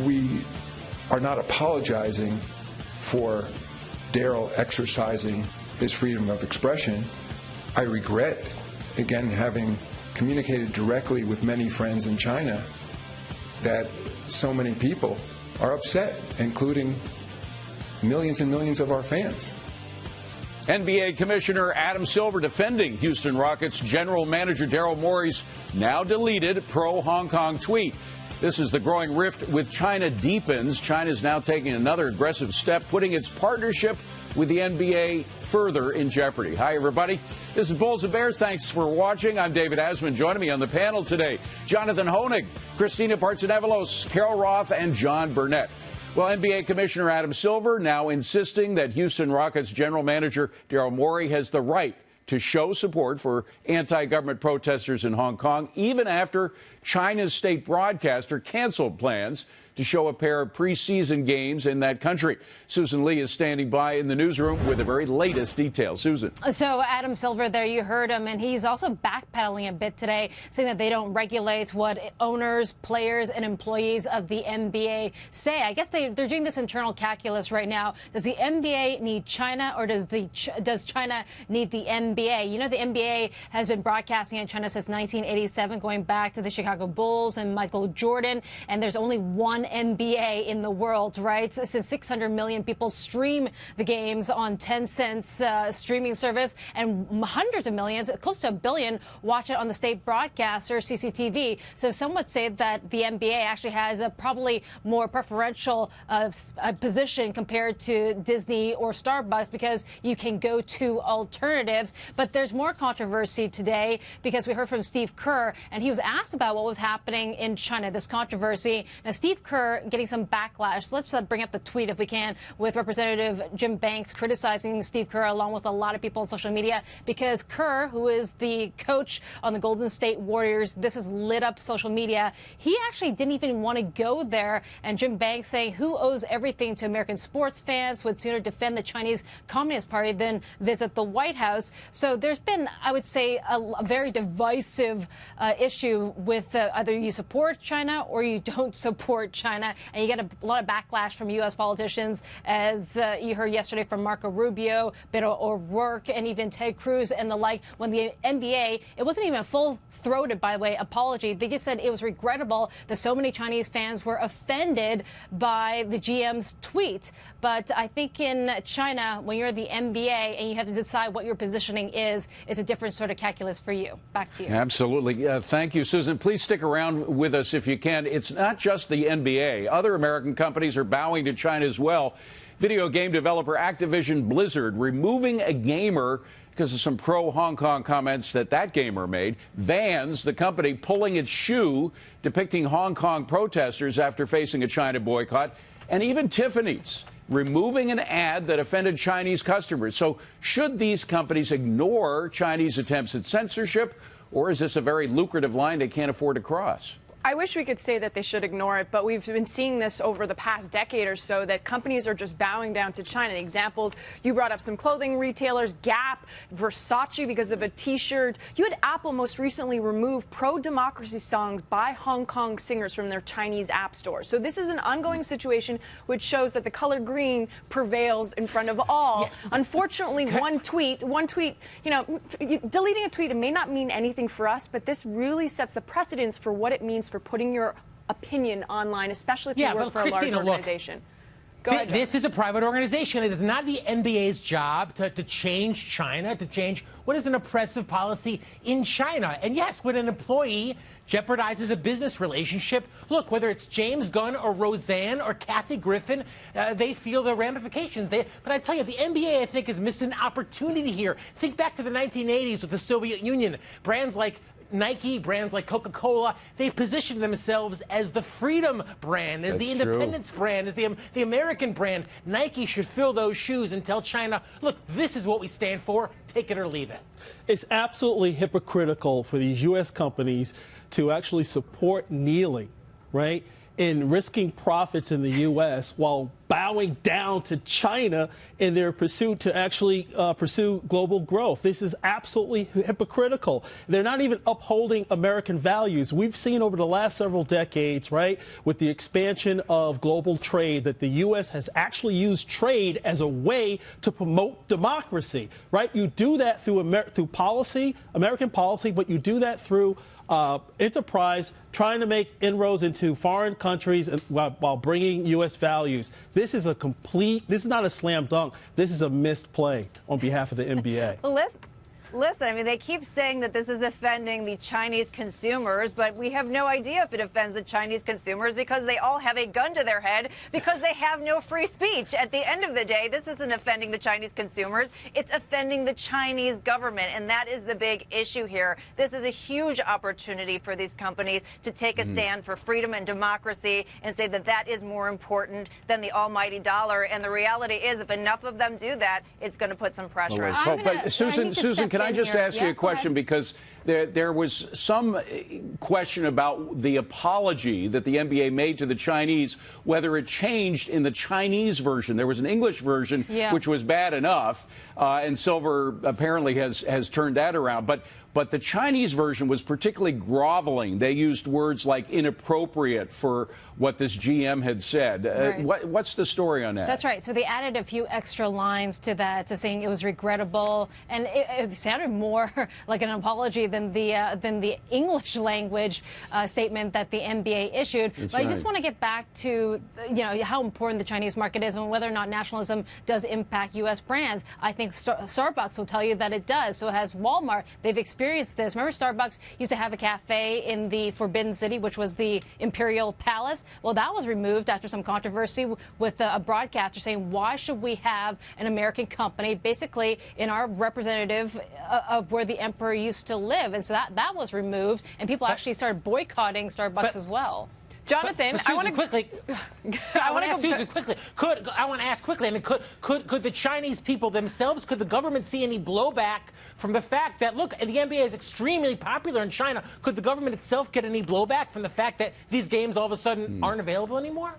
we are not apologizing for Daryl exercising his freedom of expression. I regret, again, having communicated directly with many friends in China, that so many people are upset, including millions and millions of our fans. NBA Commissioner Adam Silver defending Houston Rockets general manager Daryl Morey's now deleted pro-Hong Kong tweet. This is the growing rift with China deepens. China is now taking another aggressive step, putting its partnership with the NBA further in jeopardy. Hi, everybody. This is Bulls and Bears. Thanks for watching. I'm David Asman. Joining me on the panel today, Jonathan Hoenig, Christina Partsinevelos, Carol Roth, and John Burnett. Well, NBA Commissioner Adam Silver now insisting that Houston Rockets general manager Daryl Morey has the right to show support for anti-government protesters in Hong Kong, even after China's state broadcaster canceled plans to show a pair of preseason games in that country. Susan Lee is standing by in the newsroom with the very latest details. Susan. So Adam Silver there, you heard him, and he's also backpedaling a bit today, saying that they don't regulate what owners, players, and employees of the NBA say. I guess they're doing this internal calculus right now. Does the NBA need China, or does China need the NBA? You know, the NBA has been broadcasting in China since 1987, going back to the Chicago Bulls and Michael Jordan, and there's only one NBA in the world, right? Since 600 million people stream the games on Tencent's streaming service, and hundreds of millions, close to a billion, watch it on the state broadcaster, CCTV. So some would say that the NBA actually has a probably more preferential position compared to Disney or Starbucks, because you can go to alternatives. But there's more controversy today because we heard from Steve Kerr, and he was asked about what was happening in China, this controversy. Now, Steve Kerr getting some backlash. Let's bring up the tweet, if we can, with Representative Jim Banks criticizing Steve Kerr, along with a lot of people on social media, because Kerr, who is the coach on the Golden State Warriors, this has lit up social media. He actually didn't even want to go there. And Jim Banks saying, who owes everything to American sports fans, would sooner defend the Chinese Communist Party than visit the White House. So there's been, I would say, a very divisive issue with either you support China or you don't support China, and you get a lot of backlash from U.S. politicians, as you heard yesterday from Marco Rubio, Beto O'Rourke, and even Ted Cruz and the like. When the NBA, it wasn't even a full-throated, by the way, apology. They just said it was regrettable that so many Chinese fans were offended by the GM's tweet. But I think in China, when you're the NBA and you have to decide what your positioning is, it's a different sort of calculus for you. Back to you. Absolutely. Thank you, Susan. Please stick around with us if you can. It's not just the NBA. Other American companies are bowing to China as well. Video game developer Activision Blizzard removing a gamer because of some pro-Hong Kong comments that gamer made. Vans, the company, pulling its shoe depicting Hong Kong protesters after facing a China boycott. And even Tiffany's removing an ad that offended Chinese customers. So should these companies ignore Chinese attempts at censorship, or is this a very lucrative line they can't afford to cross? I wish we could say that they should ignore it, but we've been seeing this over the past decade or so, that companies are just bowing down to China. The examples, you brought up some clothing retailers, Gap, Versace because of a T-shirt. You had Apple most recently remove pro-democracy songs by Hong Kong singers from their Chinese app store. So this is an ongoing situation which shows that the color green prevails in front of all. Yeah. Unfortunately, one tweet, you know, deleting a tweet, it may not mean anything for us, but this really sets the precedence for what it means for putting your opinion online, especially if you work for a large organization. This is a private organization. It is not the NBA's job to change China, to change what is an oppressive policy in China. And yes, when an employee jeopardizes a business relationship, look, whether it's James Gunn or Roseanne or Kathy Griffin, they feel the ramifications. But I tell you, the NBA, I think, is missing an opportunity here. Think back to the 1980s with the Soviet Union. Brands like Nike, brands like Coca-Cola, they've positioned themselves as the freedom brand, as the independence brand, as the American brand. Nike should fill those shoes and tell China, look, this is what we stand for. Take it or leave it. It's absolutely hypocritical for these U.S. companies to actually support kneeling, right, and risking profits in the U.S. while bowing down to China in their pursuit to actually pursue global growth. This is absolutely hypocritical. They're not even upholding American values. We've seen over the last several decades, right, with the expansion of global trade, that the U.S. has actually used trade as a way to promote democracy, right? You do that through policy, American policy, but you do that through enterprise trying to make inroads into foreign countries while bringing U.S. values. This is not a slam dunk. This is a missed play on behalf of the NBA. Listen, I mean, they keep saying that this is offending the Chinese consumers, but we have no idea if it offends the Chinese consumers because they all have a gun to their head because they have no free speech. At the end of the day, this isn't offending the Chinese consumers. It's offending the Chinese government, and that is the big issue here. This is a huge opportunity for these companies to take a stand for freedom and democracy and say that that is more important than the almighty dollar. And the reality is, if enough of them do that, it's going to put some pressure on them. But Susan, can I just ask you a question? Because there was some question about the apology that the NBA made to the Chinese, whether it changed in the Chinese version. There was an English version, which was bad enough, and Silver apparently has turned that around. But the Chinese version was particularly groveling. They used words like inappropriate for what this GM had said. Right. What's the story on that? That's right. So they added a few extra lines to that, to saying it was regrettable, and it sounded more like an apology than the English language statement that the NBA issued. But I just want to get back to how important the Chinese market is and whether or not nationalism does impact U.S. brands. I think Starbucks will tell you that it does. So has Walmart. They've experienced this. Remember, Starbucks used to have a cafe in the Forbidden City, which was the Imperial Palace. Well, that was removed after some controversy with a broadcaster saying, why should we have an American company basically in our representative of where the emperor used to live? And so that was removed, and people actually started boycotting Starbucks as well. Jonathan, I want to quickly. I want to ask Susan quickly. I want to ask quickly. I mean, could the Chinese people themselves, could the government see any blowback from the fact that, look, the NBA is extremely popular in China? Could the government itself get any blowback from the fact that these games all of a sudden aren't available anymore?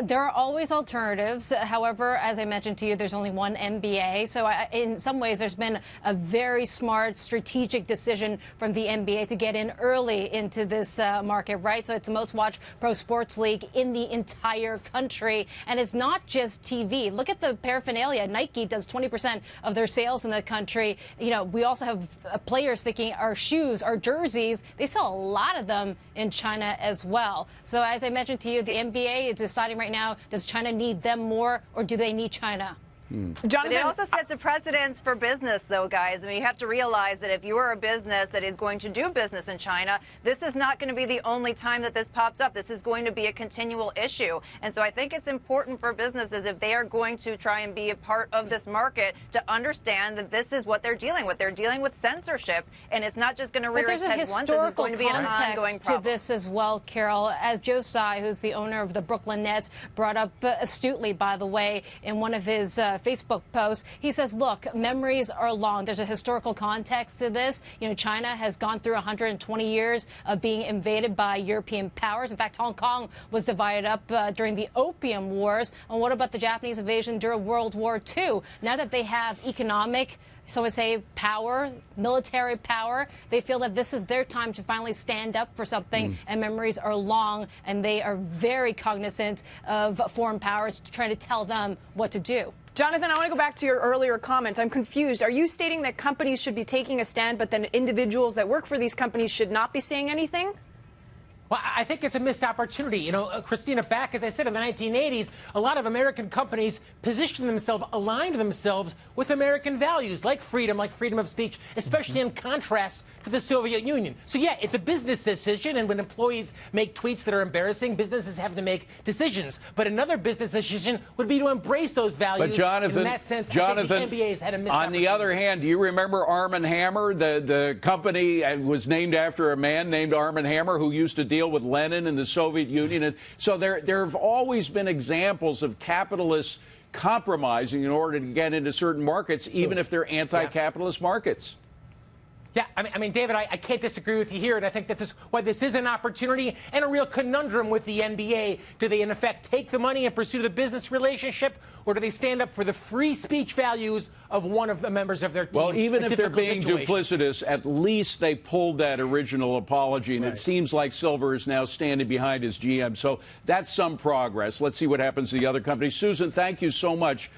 There are always alternatives. However, as I mentioned to you, there's only one NBA. So in some ways, there's been a very smart strategic decision from the NBA to get in early into this market, right? So it's the most watched pro sports league in the entire country. And it's not just TV. Look at the paraphernalia. Nike does 20% of their sales in the country. We also have players thinking our shoes, our jerseys, they sell a lot of them in China as well. So as I mentioned to you, the NBA is deciding right now, does China need them more or do they need China? But it also sets a precedence for business, though, guys. I mean, you have to realize that if you are a business that is going to do business in China, this is not going to be the only time that this pops up. This is going to be a continual issue. And so I think it's important for businesses, if they are going to try and be a part of this market, to understand that this is what they're dealing with. They're dealing with censorship, and it's not just going to rear its head once. It's going to be an ongoing problem. To this as well, Carol, as Joe Tsai, who's the owner of the Brooklyn Nets, brought up astutely, by the way, in one of his Facebook post. He says, look, memories are long. There's a historical context to this. China has gone through 120 years of being invaded by European powers. In fact, Hong Kong was divided up during the Opium Wars. And what about the Japanese invasion during World War II? Now that they have economic, some would say, power, military power, they feel that this is their time to finally stand up for something, and memories are long, and they are very cognizant of foreign powers trying to tell them what to do. Jonathan, I want to go back to your earlier comments. I'm confused. Are you stating that companies should be taking a stand, but then individuals that work for these companies should not be saying anything? Well, I think it's a missed opportunity. Christina, back, as I said, in the 1980s, a lot of American companies positioned themselves, aligned themselves with American values like freedom of speech, especially in contrast to the Soviet Union. So, yeah, it's a business decision, and when employees make tweets that are embarrassing, businesses have to make decisions. But another business decision would be to embrace those values. But Jonathan, in that sense, I think the NBA has had a missed opportunity. On the other hand, do you remember Arm & Hammer? The company was named after a man named Arm & Hammer who used to deal with Lenin and the Soviet Union. And so there have always been examples of capitalists compromising in order to get into certain markets, even if they're anti-capitalist markets. Yeah, I mean, David, I can't disagree with you here, and I think that this is an opportunity and a real conundrum with the NBA. Do they, in effect, take the money and pursue the business relationship, or do they stand up for the free speech values of one of the members of their team? Well, even if they're being duplicitous, at least they pulled that original apology, and it seems like Silver is now standing behind his GM. So that's some progress. Let's see what happens to the other companies. Susan, thank you so much.